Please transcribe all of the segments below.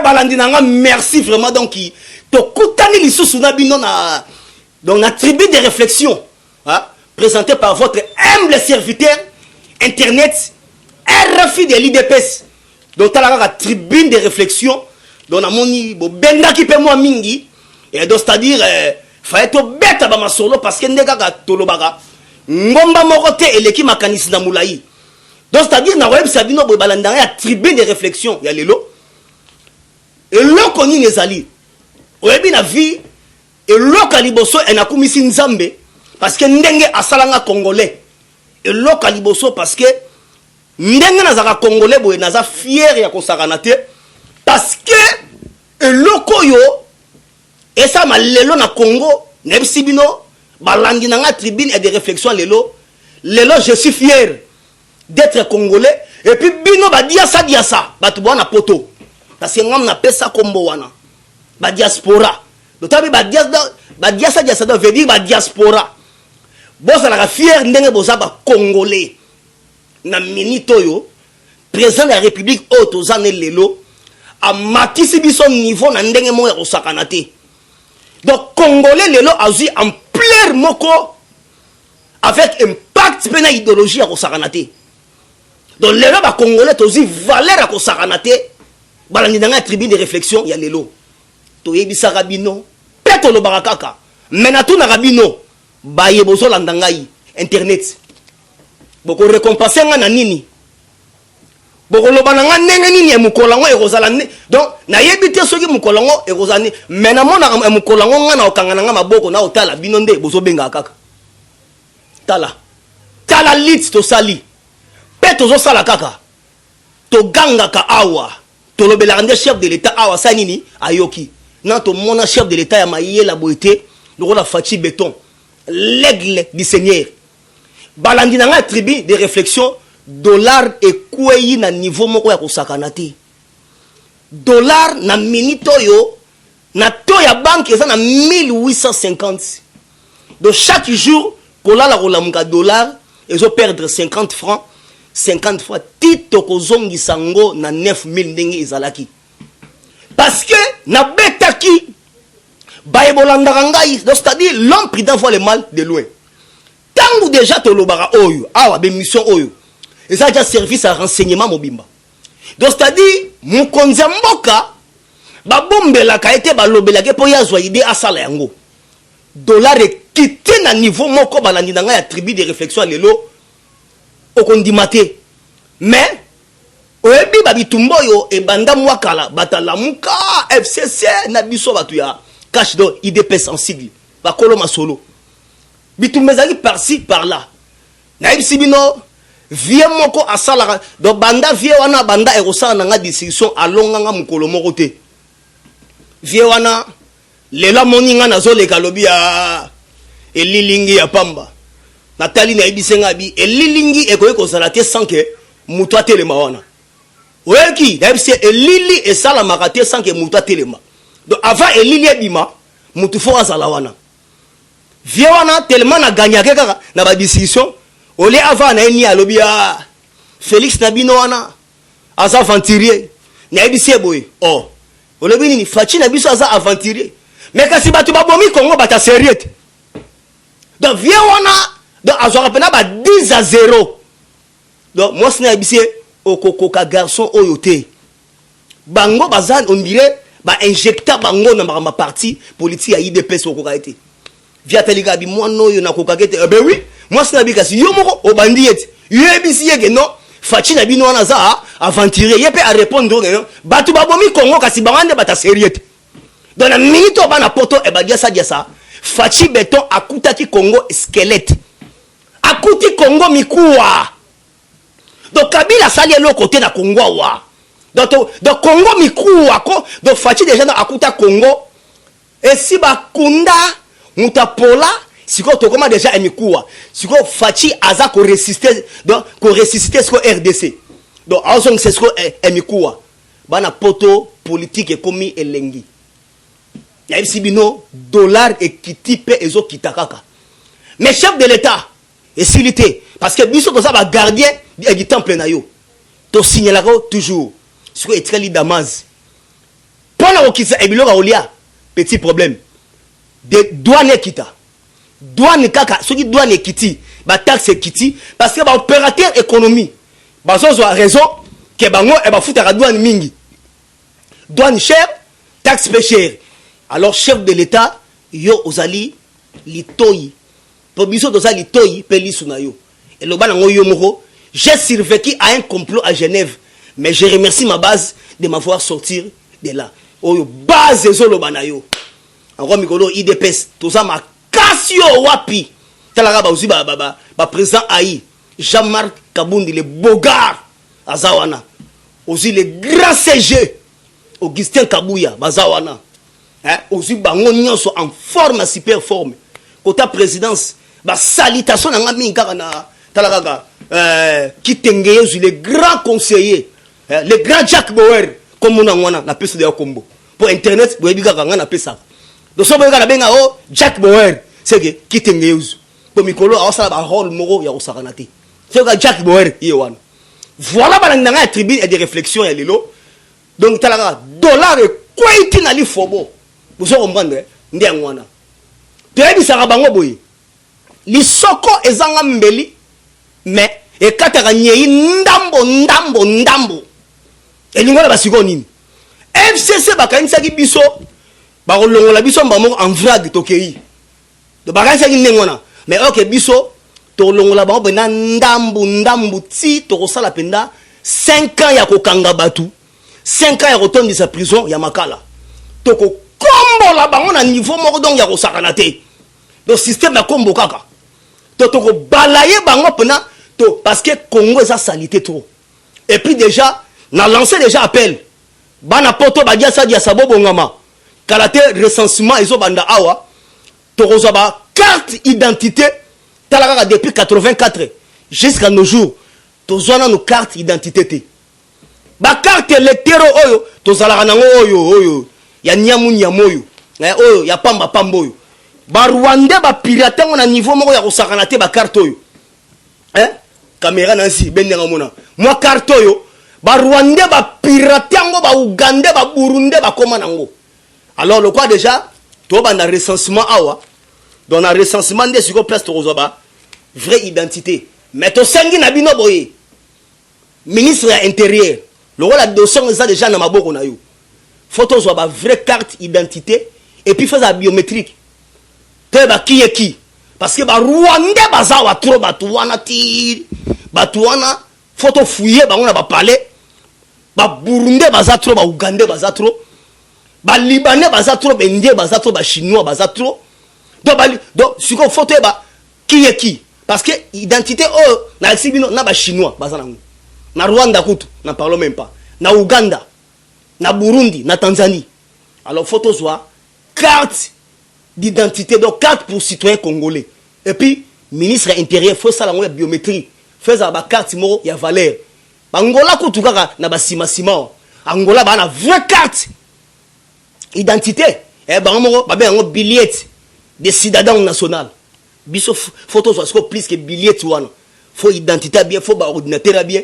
balandinanga merci vraiment donc to kutani lisusu na bino na dans la tribune de réflexion hein, présentée par votre humble serviteur internet RFI de l'IDPS donc la tribune de réflexion donc amoni bo benda ki pe moi mingi et donc c'est-à-dire fallait to beta ba masolo parce que ndeka ka tolobaka ngomba morote eleki makanisi na mulai donc c'est-à-dire na web sabino bo balandanga ya tribune de réflexion ya lelo et loko ni nezali oyebi na vie et loka liboso enakumisi nzambe parce que ndenge asalanga congolais et loka liboso parce que ndenge nazaka congolais boye naza fier ya kosakana te parce que eloko yo esa malelo na Congo nebisi bino balandi na nga tribune et de réflexion lelo je suis fier d'être congolais et puis bino badiasa batu bwana poto parce que ngam na pesa kombo wana ba diaspora dotabi badiasa ça veut dire ba diaspora bosa la fier ndenge boza ba congolais na minito yo président de la république otozane lelo a makisi biso niveau na ndenge mo ya kosakana te donc congolais lelo azui ampleur moko avec impact pena idéologie ya kosakana te donc lelo ba congolais tozi valeur ya kosakana te balandi na tribune de réflexion ya lelo toyebisa rabino peto lo barakaka menatu na rabino baye bozo landa ngai internet boko récompenser nga na nini boko loba na nga ndenge nini ya mukolango ekozala donc na yebite soki mukolango ekozani mena mona mukolango nga na okanga nga maboko na otala bino nde bozo benga kaka tala lit to sali peto zo sala kaka to ganga ka awa to lobela nde chef de l'état awa sa nini ayoki na to mona chef de l'état ya mayela boité lokola Fachi Béton l'aigle du Seigneur balandi na nga tribu de réflexion dollar ekweyi na niveau moko ya kosakana te dollar na minito yo na to ya banque eza na 1850 donc chaque jour kolala kolamuka dollar ezo perdre 50 francs 50 fois tito kozongisa ngo na 9000 ndenge ezalaki parce que na betaki baebolanda ngai donc c'est-à-dire l'homme prudent voit le mal de loin tangu déjà tolobaka oyo awa be mission oyo et ça déjà service à renseignement mobimba donc c'est-à-dire mokonzi mboka babombela ka été balobelaka po yazwa idée asala yango dollar ekite na niveau moko balandi na ngai ya tribu de réflexion lelo okondimate mais oyebi babitumba oyo ebanda mwakala batalamuka FCC na biso batu ya cash do IDPS en sigle bakolo masolo bitumba ezali par-ci par-là nayebisi bino vie moko asalaka do banda vie wana banda ekosala na nga discussion alonganga mokolo moko te vie wana lela moninga nazoleka lobi ya elilingi ya pamba natali nayebise nga bi elilingi ekoki kozala te sans que mutu atelema wana oyeki nayebisi elili esalamaka te sans que mutu atelema donc avant elili ebima mutu fo azala wana vie wana tellement na gagnake kaka na badiscussion ole avant na eni alobi ya Félix Nabino wana aza aventurier nayebisi boye oh olobi nini Fachi na biso aza aventurier mais kasi batu babomi Congo bata sérieux donc vie wana donc azora pena ba 10-0 donc moi sina yebisi okokoka garçon oyo te bango bazan on dirait ba injecta bango na ma parti politique ya IDPS okoka été via teliga bi moi no yo na kokaka te ben oui moi sina bi kasi yo moko obandi yete yebisi yeke non Fachi na bino wana za aventurier yepe a répondre non batu babomi Congo kasi bangande bata sérieux donc na minute bana poto e ba dia ça Fachi Béton akutaki Congo squelette akuti Congo mikuwa donc Kabila sali le côté na Congo wa donc Congo mikuwa ko donc Fachi déjà na akuta Congo et si ba kunda mutapola siko to comment déjà emikuwa siko Fachi aza ko résister donc ko résister siko RDC donc azong c'est siko emikuwa bana poto politique ekomi elengi ya ibsibino dollar ekiti pe ezo kitakaka mais chef de l'état et silité parce que biso toza ba gardien du temple na yo to signalako toujours siko etikali Damas Pendant qu'il s'est petit problème. De douane kita. Douane kaka, ceux qui douane kiti, ba taxe kiti, parce que ba opérateur économie. Ba so raison que bango e ba futa douane mingi. Douane cher, taxe peu cher. Alors chef de l'État, yo ozali litoyi. Pour biso ozali litoyi pe lisuna yo. Et le banango yo moko, j'ai survécu à un complot à Genève, mais je remercie ma base de m'avoir sorti de là. Oh base zolo banayo. En mikolo IDPS, tout ça ma Cassio wapi. Talaga ba aussi ba président Aïe, Jean-Marc Kabundi le Bogard Azawana. Aussi le grand CG Augustin Kabouya Bazawana. Hein, aussi bango nyonso en forme super forme. Côté présidence, ba salutation na minga na talaga qui tengeye le grand conseiller, le grand Jack Bauer comme on a na pesa de combo. Pour internet, vous avez dit na pesa. Donc so benga na benga o Jack Bauer, c'est que qui tengeye pour mikolo a ça ba rôle moro ya osaranate. C'est que Jack Bauer yewana. Voilà balanga tribune et des réflexions et lelo. Donc talaga dollar et quoi itina li fobo. Vous comprendre ndi ngwana. Tebi saka bango boye. Li soko ezanga mbeli mais e kataka nyei ndambo. Et lingola basiko nini? FCC bakanisa ki biso ba kolongola biso mbamo en vrague tokei. De bakanisa ki ngwana. Mais ok biso to longola bango na ndambo ti to kosala penda 5 ans ya kokanga batu. 5 ans ya kotondi sa prison ya makala. To ko kombo la bango na niveau moko donc ya kosakana te. Donc système ya kombo kaka. To ko balayer bango pena to parce que Congo est sa salité trop. Et puis déjà na lancé déjà appel. Bana poto ba dia sa dia sabobo ngama. Kalate recensement iso banda awa. To kozaba carte identité talaka depuis 84 jusqu'à nos jours. To zona nos carte identité. Ba carte électeur oyo to zalaka nango oyo. Ya nyamoyo. Oyo ya pamba pamboyo. Ba Rwanda ba pirate na niveau moko ya kosakana te ba carte oyo. Hein? Caméra nansi bendenga mona. Moi carte oyo ba Rwanda ba pirate ngo ba Uganda ba Burundi ba koma nango. Alors le quoi déjà to banda recensement awa. Dans le recensement de ce place to ba vraie identité. Mais to sangi na bino boye. Ministre de l'Intérieur. Le rôle de dossier ça déjà na maboko na yo. Photo zo ba vraie carte identité et puis faire la biométrique. Te ba qui est qui parce que ba Rwanda baza wa trop batuana ti batuana photo fouiller ba on a ba parler ba Burundi baza trop ba Uganda baza trop ba Libanais baza trop ba Indien baza trop ba Chinois baza trop donc si qu'on photo ba qui est qui parce que identité oh na exibino na ba Chinois baza na Rwanda kutu na parlons même pas na Uganda na Burundi na Tanzanie alors photo soit carte d'identité, donc carte pour citoyens congolais. Et puis, ministre intérieur, faut ça la biométrie. Fait ça, la carte, il y a valeur. Angola, quand tu as na sima. Angola, il y a vraie carte identité. Et ben, un billet de citadin national. Biso photo soit plus que billet, faut identité bien, faut ordinateur bien.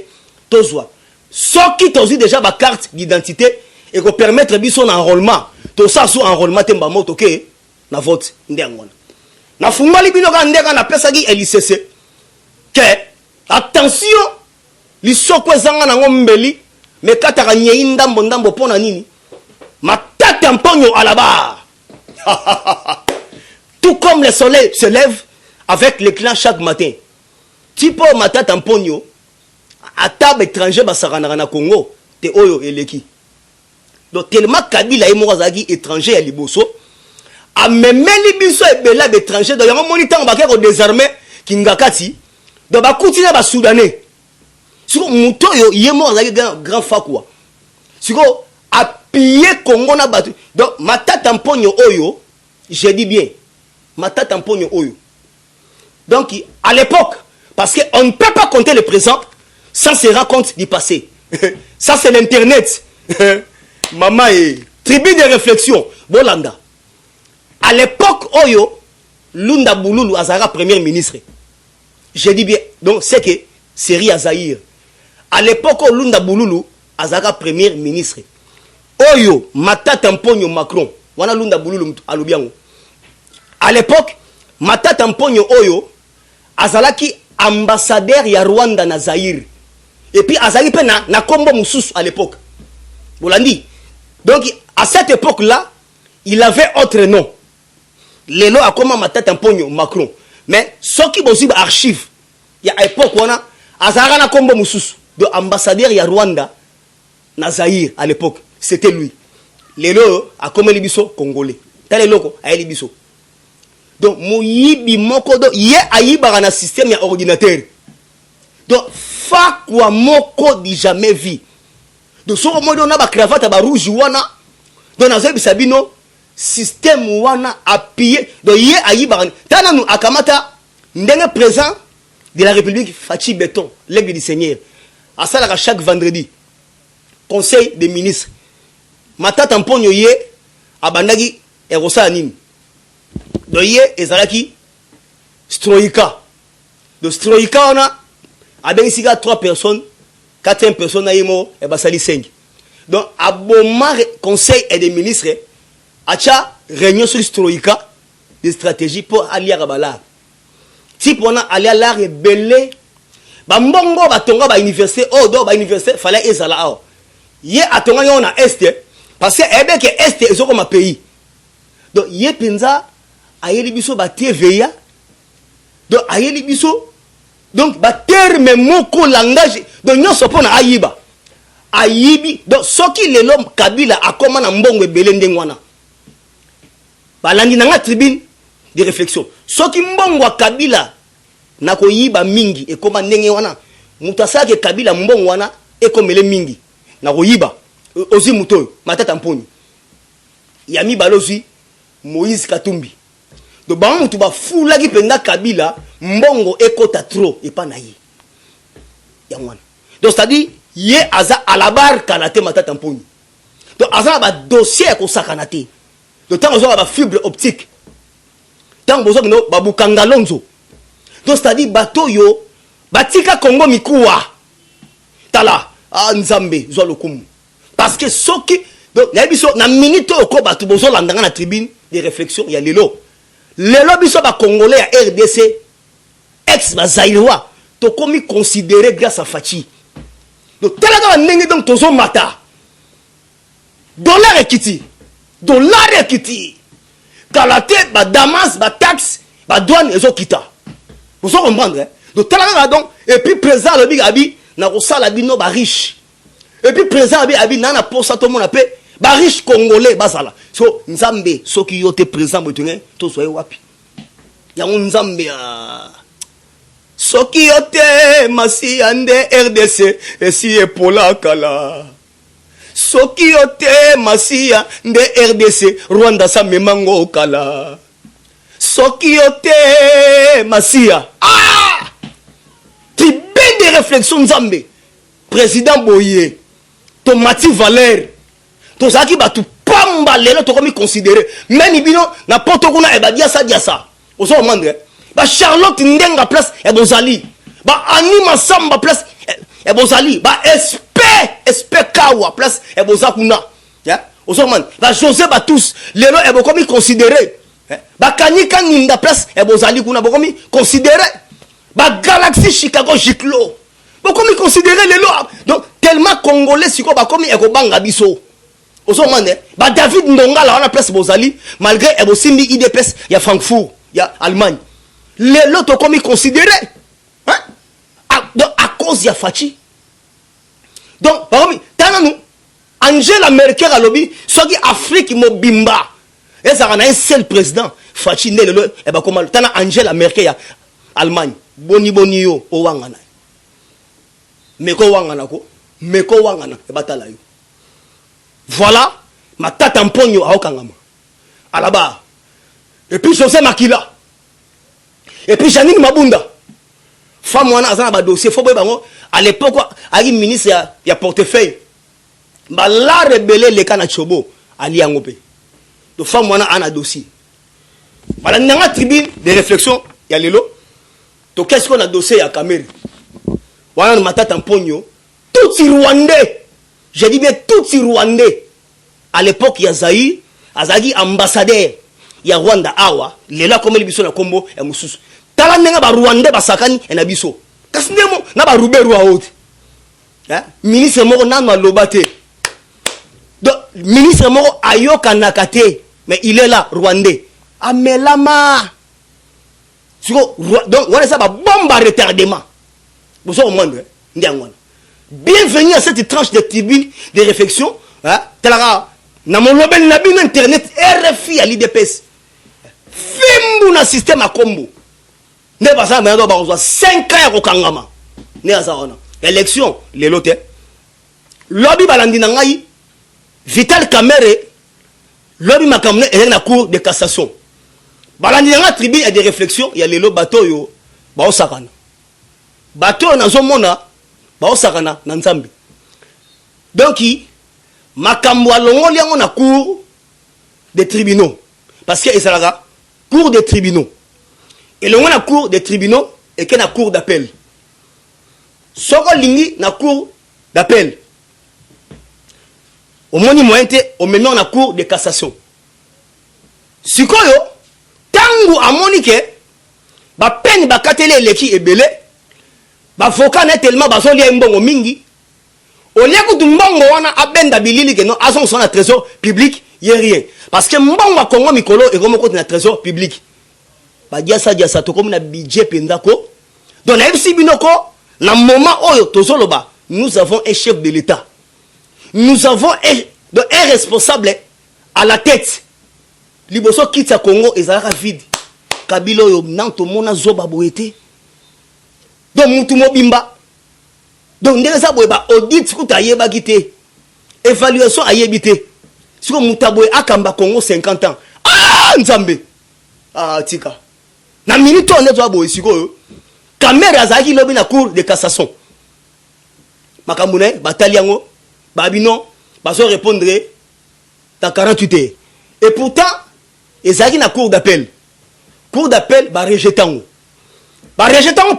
Tout soit. Ce qui t'a déjà la carte d'identité et qu'on permettre biso un enrôlement. Tout ça, sous enrôlement, t'es pas ok. Na vote ndengwana na fungoli bino ka ndeka na pesa ki LCC que attention lisoko ezanga na ngombeli me kataka nyei ndambo pona nini matata mponyo à la barre. Tout comme le soleil se lève avec l'éclat chaque matin. Tipo matata mponyo à table étranger basakana na Congo te oyo eleki. Donc tellement Kabila et Morazagi étranger à Liboso a même les biso et bela d'étrangers donc un moniteur baké au désarmé kingakati donc ba continuer ba soudanais siko muto yo yemo azaki grand fa quoi siko appuyer Congo na batu donc matata mponyo oyo je dis bien matata mponyo oyo donc à l'époque parce que on ne peut pas compter le présent sans se rendre compte du passé. Ça c'est l'internet. Maman et tribune de réflexion Bolanda. À l'époque, Oyo, Lunda Bouloulou Azara, premier ministre. Je dis bien, donc c'est que Seri Azaïr. À l'époque, Lunda Bouloulou Azara, premier ministre. oyo Matata Mponyo Macron wana lunda bululu alubiango. À l'époque Matata Mponyo oyo azalaki ambassadeur ya Rwanda na Zaïre. Et puis azali pe na kombo mususu à l'époque. Bolandi. Donc à cette époque-là, il avait autre nom. Lelo a comment Matata Mponyo Macron. Mais ce qui bosi ba archive, il y a époque wana azara na kombo mususu de ambassadeur ya Rwanda na Zaïre à l'époque, c'était lui. Lelo a comme libiso congolais. Tale loko a libiso. Donc moyibi moko do ye ayiba na système ya ordinateur. Donc fa kwa moko di jamais vu. Donc so modo na ba cravate ba rouge wana. Donc na zebi sabino système wana appuyé. Donc ye ayiba tana nu akamata ndenge présent de la République Fachi Béton, l'aigle du Seigneur. À ça là chaque vendredi. Conseil des ministres. Matata Mponyo ye abandaki erosa anime. Donc ye ezalaki Stroika. Donc Stroika on a ici 3 personnes, 4 personnes à Imo et basali 5. Donc aboma conseil et des ministres acha réunion sur Stroika des stratégies pour aller à Bala. Si pour aller à l'art et belé ba mbongo ba tonga ba université oh do ba université fallait ezala ao. Ye atonga yo na est parce que ebe que est est comme un pays. Donc ye penza ayeli biso ba TVA. Donc ayeli biso donc ba terme moko langage donc nyonso pona ayiba. Ayibi donc soki lelo Kabila akoma na mbongo ebele ndengwana. Balandi na tribune de réflexion. Soki mbongo Kabila na koyiba mingi ekoma ndenge wana mutasake Kabila mbongo wana ekomele mingi na koyiba ozi mutoyo Matata Mponyo yami balozi Moïse Katumbi do ba mutu ba fulaki penda Kabila mbongo ekota trop et pas na ye ya mwana donc c'est-à-dire ye aza à la barre kanate Matata Mponyo donc aza ba dossier ko sakanate donc tant ozo ba fibre optique tant bozo no ba bukanga lonzo donc c'est-à-dire bato yo batika Congo mikuwa tala nzambe zo lokumu parce que soki donc na biso na minute oko bato bozo landanga na tribune de réflexion ya lelo biso ba congolais ya RDC ex ba Zaïrois to komi considéré grâce à Fachi donc tala ka ndenge donc tozo mata dollar ekiti kalate ba Damas ba taxe ba douane ezo kita. Vous comprenez? Donc, et puis, président le big abi, na kosala bino ba riche. Et puis, président abi, nana pour ça, tout le monde appelle, ba riche congolais, basala. So, Nzambe, so qui yote présent, to soye wapi. Ya Nzambe, so qui yote, masi ande RDC, et si epola kala. So qui yote, masi ande RDC, Rwanda sa memango kala. Soki yote Masia. Tribune de réflexion Nzambe. Président Boye. Tomati Valère. To zaki batu pamba lelo to komi considérer. Même ibino na poto kuna e ba dia sa. Ozo mandre. Ba Charlotte Ndenga place e bozali. Ba Anima Samba place e bozali. Ba SP Kawa place e bozakuna. Ya? Ozo mandre. Ba José Batous lelo e bo komi considérer. Bakanika ninda place et bozali kuna bokomi considéré ba Galaxy Chicago Jiclo bokomi considéré les lois donc tellement congolais siko bakomi e ko banga biso ozo mane ba David Ndongala wana place bozali malgré e bosimbi IDPS ya Francfort ya Allemagne les lots to komi considéré hein à cause ya Fachi donc bakomi tananu Angela Merkel a lobby soki Afrique mobimba. Et ça a un seul président. Fachi Ndele et bah comment tana Angela Merkel ya Allemagne. Boni yo o wangana. Meko wangana ko. Meko wangana e batala yo. Voilà Matata Mponyo a okangama. À la barre. Et puis José Makila. Et puis Janine Mabunda. Femme wana azana ba dossier faut bango à l'époque ali ministre ya portefeuille. Ba la rebelle le kana chobo ali yangope. Donc, femme, on a un dossier. Voilà, dans la tribune de réflexion, il y a l'élo. Donc, qu'est-ce qu'on a dossier à Cameroun? Voilà, Matata Mponyo. Tout Rwandais. J'ai dit bien tout Rwandais. à l'époque ya Zaïre azaki ambassadeur ya Rwanda awa lela comme biso na kombo ya mususu tala ndenga ba Rwanda basakani na biso kasi ndemo na ba ruberu a haute ministre moko nano alobate donc ministre moko ayoka nakate mais il est là Rwandais amelama siko donc voilà ça ba bombe à retardement vous au monde ndiangwana bienvenue à cette tranche de tribune de réflexion tala na mon lobel na bino internet RFI à l'IDPS fimbu na système à combo ne pas ça mais on doit 5 ans au kangama ne ça on élection les lotes lobby balandi na ngai Vital Kamerhe lobby makamne et na cour de cassation balandi na tribune et de réflexion il y a les bateau yo ba osakana bateau na zomona ba osakana na nzambe donc makambo alongoli yango na cour des tribunaux parce que ezalaka cour des tribunaux et le na cour des tribunaux et que na cour d'appel soko lingi na cour d'appel au moni moyen te au maintenant na cour de cassation sikoyo tangu amoni ke ba peine ba katele leki ebele ba voka na tellement ba zoli mbongo mingi au lieu que mbongo wana abenda bilili ke non ason son na trésor public y rien parce que mbongo Congo mikolo et comme côté na trésor public ba dia sa to comme na budget pendako donc na FC binoko na moment oyo tozoloba nous avons un chef de l'État nous avons un responsable à la tête liboso kitsa Congo ezalaka vide Kabila oyo nanto mona zoba boete donc mutu mobimba donc ndeza boye ba audit kuta yeba kité évaluation ayebité siko mutaboye akamba Congo 50 ans nzambe tika na minute on est boye siko caméra azaki lobi na cour de cassation makamune bataliango babino baso répondre dans 48 heures et pourtant ezaki na cour d'appel ba rejetango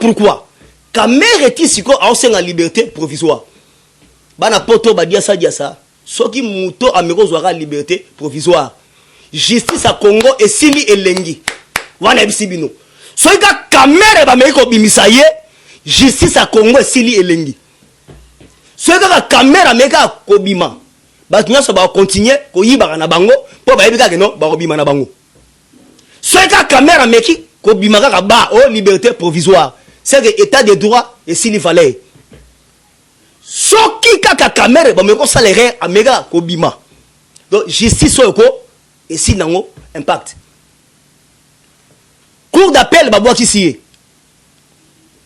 pourquoi Kamerhe eti siko aosenga liberté provisoire bana poto ba dia sa soki muto ameko zwaka liberté provisoire justice à Congo esili elengi wana bisibino soki ka Kamerhe ba meko bimisa ye justice à Congo esili elengi soki ka Kamerhe meka kobima ba nyonso ba continuer koyiba na bango po ba yebika ke non ba kobima na bango soki ka Kamerhe meki kobima ka ba o liberté provisoire c'est que état de droit et s'il fallait soki kaka Kamerhe ba meko salaire amega kobima donc justice oko et si nango impact cour d'appel ba boaki sié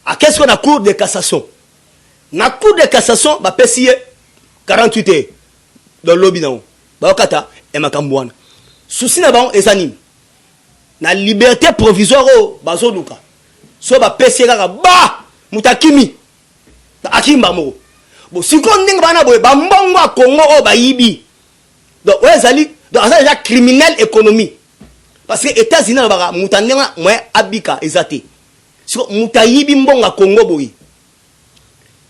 à qu'est-ce qu'on a cour de cassation na cour de cassation ba pesié 48 heures dans lobby nango ba kata e makambwana souci na bango ezani na liberté provisoire o bazoluka so ba pesié kaka ba mutakimi akimba moko bon siko ndinga bana boye ba mbongo a Congo o ba yibi donc ezali donc ça déjà criminel économie parce que États-Unis ba mutandenga moi abika ezate siko mutayibi mbongo a Congo boye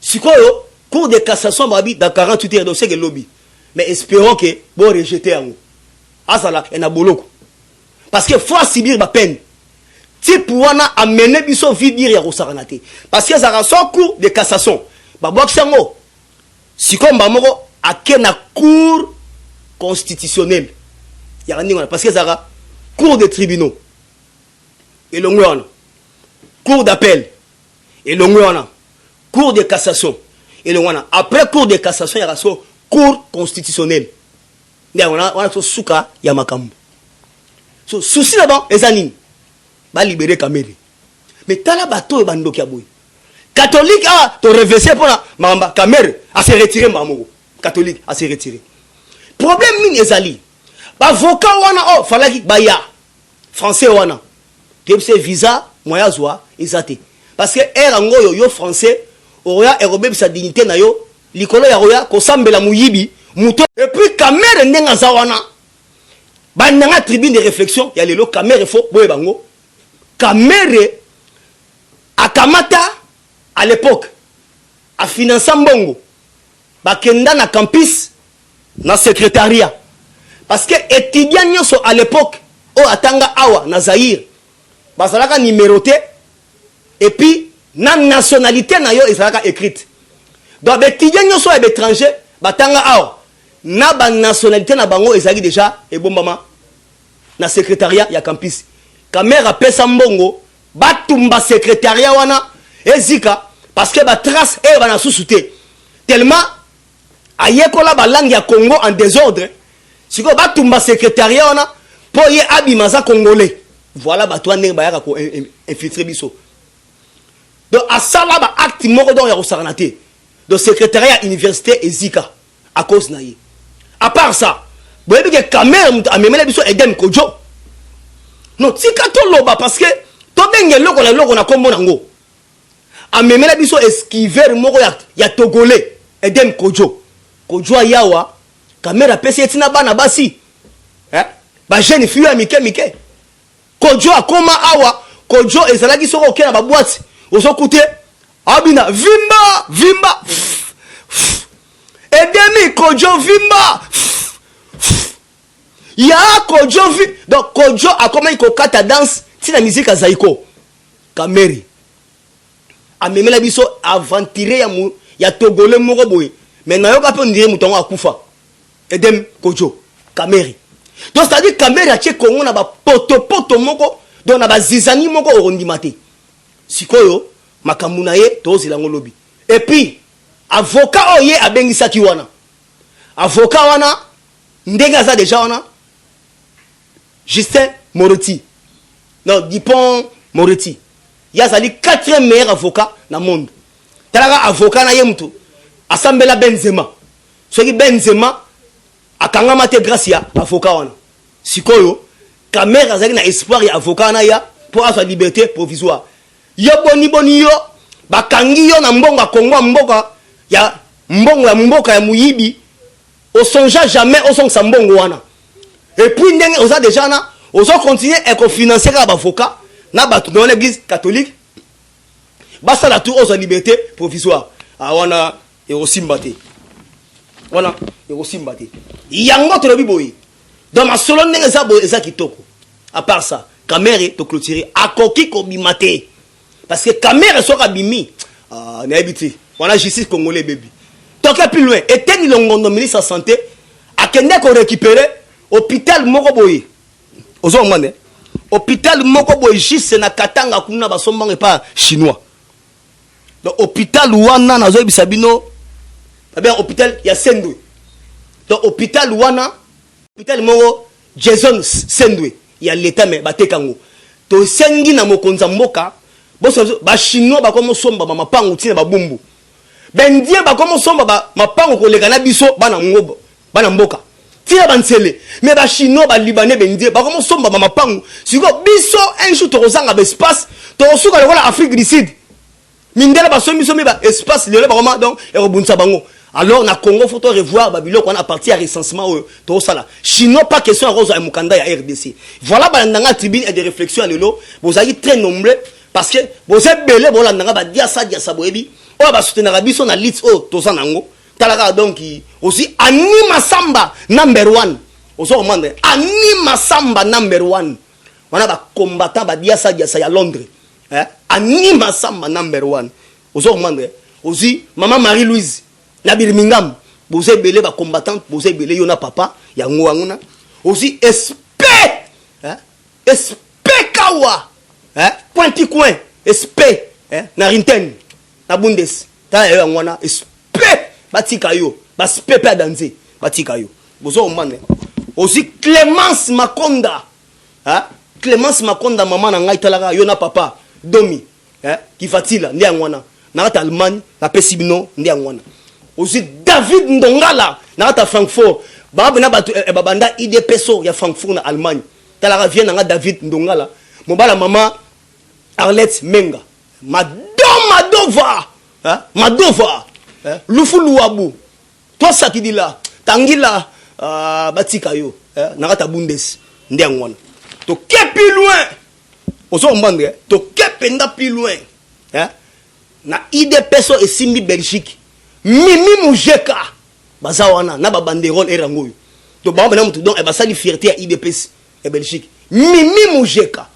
siko yo cour de cassation ba bi dans 48 heures donc c'est que lobby mais espérons que bon rejeter en asala et na boloko parce que faut subir ma peine si pour wana amener biso vidir ya kosakanate parce que ça ressort cour de cassation ba boksango si comme ba moko akena cour constitutionnelle ya ndinga parce que ça cour de tribunaux et longwana cour d'appel et longwana cour de cassation et longwana après cour de cassation ya raso cour constitutionnelle ndia wana so suka ya makambo so souci là-bas ezanini ba libérer Kamerhe mais tala bato bandoki ya boy catholique to reverser pour la mamba Kamerhe a se retirer mamoko catholique a se retirer problème mine ezali ba avocat wana falaki baya français wana tepse visa moya zwa ezate parce que era ngoyo yo français oya erobe sa dignité na yo likolo ya roya ko sambela muyibi muto et puis Kamerhe ndenga za wana ba nanga tribune de réflexion ya lelo Kamerhe fo boye bango Kamerhe akamata à l'époque a financé mbongo bakenda na campus na secrétariat parce que étudiant nyonso à l'époque o atanga awa na Zaïre bazalaka numéroté et puis na nationalité na yo ezalaka écrite. Donc étudiant nyonso à l'étranger batanga awa na ba nationalité na bango ezali déjà ebombama na secrétariat ya campus. Kamera pesa mbongo batumba secrétariat wana ezika parce que ba trace e bana susute tellement ayekola ba langue ya Congo en désordre. Siko batumba secrétariat wana po ye abimaza congolais. Voilà ba toi ndenge bayaka ko infiltrer biso. Donc à ça là ba acte moko donc ya kosaranaté. Donc secrétariat université ezika à cause na ye. À part ça, vous voyez que caméra amemela biso Edem Kodjo. Non, tika to loba parce que to denge loko na kombo nango. Amemela biso esquiver moko ya togolais Edem Kodjo. Kodjo yawa caméra pesi etina bana basi. Ba jeune fille ya mike. Kodjo akoma awa, Kodjo ezalaki soko okena ba boîte. Ozokute abina vimba. Edemi Kodjo vimba. Ya Kodjo vi. Donc Kodjo a comment il kokata danse si la musique a zaiko. Kameri. Amemela biso aventuré ya togolais moko boy. Mais na yo ka pe ndire mutongo akufa. Edem Kodjo. Kameri. Donc c'est-à-dire Kameri a tché Congo na ba poto moko donc na ba zizani moko orondimate. Sikoyo makamuna ye tozila ngolobi. Et puis avocat oye abengisaki wana. Avocat wana ndenge za déjà wana Justin Moretti. Non, Dupont Moretti. Il y a 4e meilleur avocat dans le monde. Talaka avocat na yemtu. Asambela Benzema. Soki Benzema akangama te grâce ya avocat wana. Sikoyo kamera zaki na espoir ya avocat na ya pour sa liberté provisoire. Yo boni yo bakangi yo na mbonga Kongo mboka ya mboka ya muyibi. On songe jamais au son sambongo wana. Et puis ndenge oza déjà na ozo continuer et financer ka avocat na batu dans l'église catholique. Basta la tour aux liberté provisoire. Ah wana e osimbate. Wana e osimbate. Yango to lobi boyi. Dans ma solo ndenge za boyi eza kitoko. À part ça, caméra to clôturer akoki ko bimate. Parce que caméra soka bimi. Ah na habité. Wana justice congolais baby. Toka plus loin, eteni longondo ministre de la santé akende ko récupérer hôpital moko boye. Ozo ngane. Hôpital moko boye juste na Katanga kuna basomba pas chinois. Donc hôpital wana nazo bisabino. Bien hôpital ya Sendwe. Donc hôpital wana hôpital moko Jason Sendwe ya l'état mais batekango. To sengi na mokonza mboka boso ba chinois ba komo somba ba mapangu tina ba bumbu. Bendie ba komo somba ba mapangu ko lekana biso bana ngobo bana mboka. Tia bansele mais ba chinois ba libanais bendie ba komo somba ba mapangu. Siko biso un jour to kozanga ba espace to suka lokola Afrique du Sud. Mindela ba somi ba espace le ba koma donc e robunsa bango. Alors na Congo faut revoir babilo qu'on a parti à recensement to sala. Chinois pas question rose à mukanda ya RDC. Voilà ba ndanga tribune et de réflexion à lelo. Vous avez très nombreux parce que vous êtes belé bon ndanga ba dia sa boyebi. O ba soutenir biso na lit o to sanango. Talaka donc aussi anima samba number 1. Oso mande anima samba number 1. Wana ba combattant ba dia sa ya Londres. Anima samba number 1. Oso mande aussi maman Marie-Louise na Birmingham. Vous êtes belé ba combattant, vous êtes belé yona papa ya ngwana. Aussi espé espé kawa. Pointi coin espé na Rinten na Bundes. Ta ya ngwana espé batika yo baspe pe danser batika yo bozo mane aussi Clémence Makonda Clémence Makonda maman na ngai talaka yo na papa domi ki fatila ndi ngwana na ta Allemagne na pesibino ndi ngwana aussi David Ndongala na ta Francfort bana babanda IDPSO ya Francfort na Allemagne talaka vient na David Ndongala mobala maman Arlette Menga Madova Lufu Luabu. Toi ça qui dit là. Tangila batika yo. Nakata Bundes. Ndiangwana. To kepi loin. Oso mbandre. To kependa plus loin. Na IDPSO et Simbi Belgique. Mimi Mujeka. Bazawana na ba banderole erangoyo. to ba bana mutu donc e ba sali fierté à IDPS et Belgique Mimi Mujeka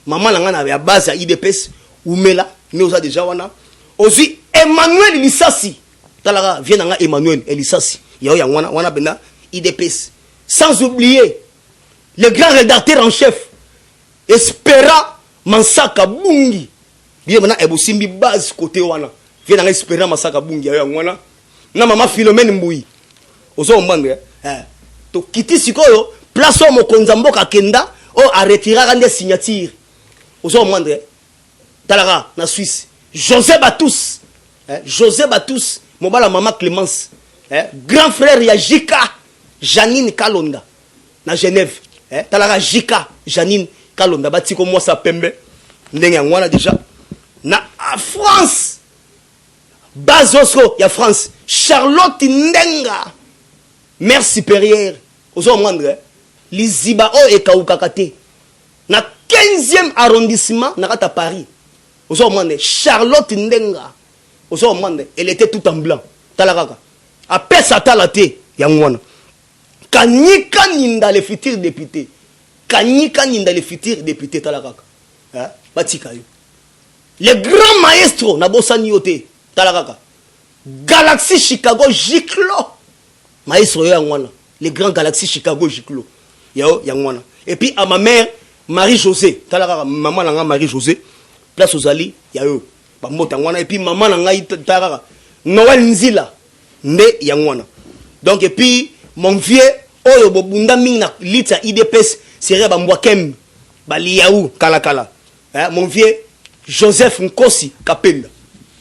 maman nanga na ya base à IDPS Oumela mais oza déjà wana aussi Emmanuel Lissassi talara vient nanga Emmanuel Lissassi ya ya wana bena IDPS sans oublier le grand rédacteur en chef Espera Mansaka Bungi bien maintenant e bosimbi base côté wana vient nanga Espera Mansaka Bungi ya wana na mama Philomène Mbouyi ozo mbandre to kiti sikoyo place au mokonza mboka kenda o a retiré des signatures ozo mwandre talara na Suisse José Batous José Batous mobala mama Clémence grand frère ya Jika Janine Kalonda na Genève talara Jika Janine Kalonda batiko moi sa pembe ndenge ngwana déjà na France Bazosko ya France Charlotte Ndenga mère supérieure ozo mwandre liziba o ekaukakate na 15e arrondissement na kata Paris ozo mwandre Charlotte Ndenga ozo mwandre elle était tout en blanc talakaka apesa talate ya ngwana kanyika ninda le futur député kanyika ninda le futur député talakaka batika yo le grand maestro na bosani yote talakaka Galaxy Chicago Giclo maestro yo ya ngwana les grands Galaxy Chicago Giclo yao yangwana et puis à ma mère Marie-Josée talaka maman nanga Marie-Josée place aux ali yao ba mota ngwana et puis maman nanga talaka Noël Nzila nde yangwana donc et puis mon vieux oyo bobunda minga lita IDPS serait ba mbwakem ba liaou kala mon vieux Joseph Nkosi Kapenda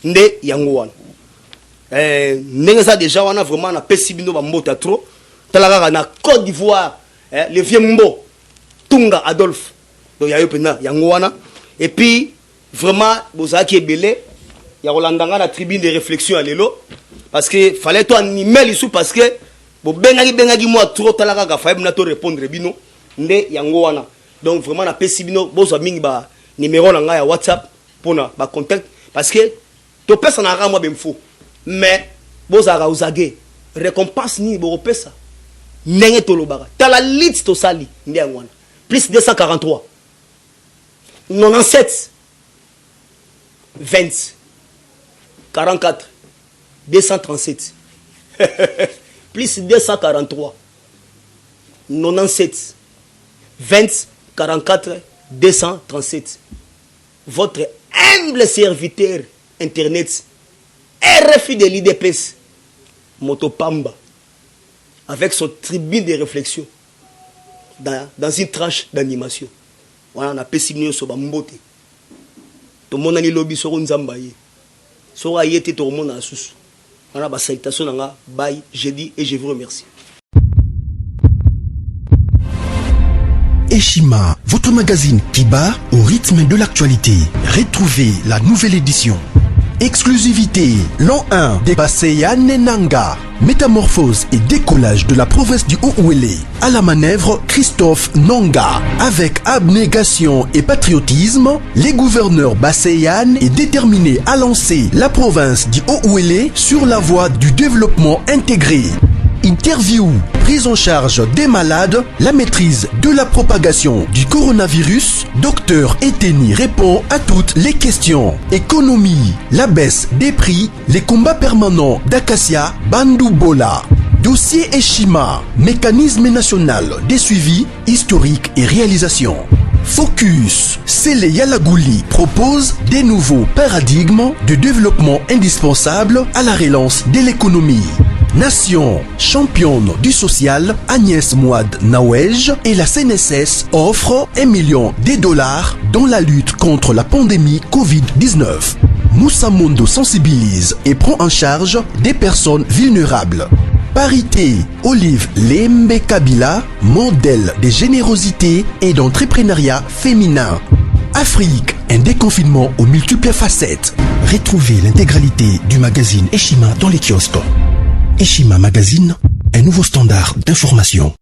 nde yangwana ndenge ça déjà wana vraiment na pesibino ba mbota trop talaka na Côte d'Ivoire le vieux Mbo Tunga Adolphe donc ya yopena yangwana et puis vraiment bozaki ebele ya rolandanga na tribune de réflexion à lelo parce que fallait toi animer ici parce que bo bengaki moi trop talaka ka fallait na to répondre bino nde yangwana donc vraiment na pesibino bozo mingi ba numéro na nga ya WhatsApp pona ba contact parce que to pesa na moi bemfo mais bozaka uzage récompense ni bo pesa nenge tolobaka tala liste to sali ndi ngwana plus 243 97 20 44 237 plus 243 97 20 44 237 votre humble serviteur internet RFI de l'IDPS Motopamba avec son tribune de réflexion dans une tranche d'animation. Voilà, on a pessimé sur Bambote. Tout le monde a dit lobby sur Nzambaye. Sur Ayete, tout le monde a sous. On a une salutation, bye, je dis et je vous remercie. Eshima, votre magazine qui bat au rythme de l'actualité. Retrouvez la nouvelle édition. Exclusivité, l'an 1 des Basseyane Nanga. Métamorphose et décollage de la province du Haut-Ouélé. À la manœuvre, Christophe Nanga. Avec abnégation et patriotisme, les gouverneurs Basseyane est déterminé à lancer la province du Haut-Ouélé sur la voie du développement intégré. Interview, prise en charge des malades, la maîtrise de la propagation du coronavirus. Docteur Eteni répond à toutes les questions. Économie, la baisse des prix, les combats permanents d'Acacia, Bandoubola. Dossier Eshima, mécanisme national des suivis historiques et réalisations. Focus, Sele Yalagouli propose des nouveaux paradigmes de développement indispensables à la relance de l'économie. Nation, championne du social, Agnès Mouad Nawej et la CNSS offrent $1 million dans la lutte contre la pandémie Covid-19. Moussa Mondo sensibilise et prend en charge des personnes vulnérables. Parité, Olive Lembe Kabila, modèle de générosité et d'entrepreneuriat féminin. Afrique, un déconfinement aux multiples facettes. Retrouvez l'intégralité du magazine Eshima dans les kiosques. Eshima Magazine, un nouveau standard d'information.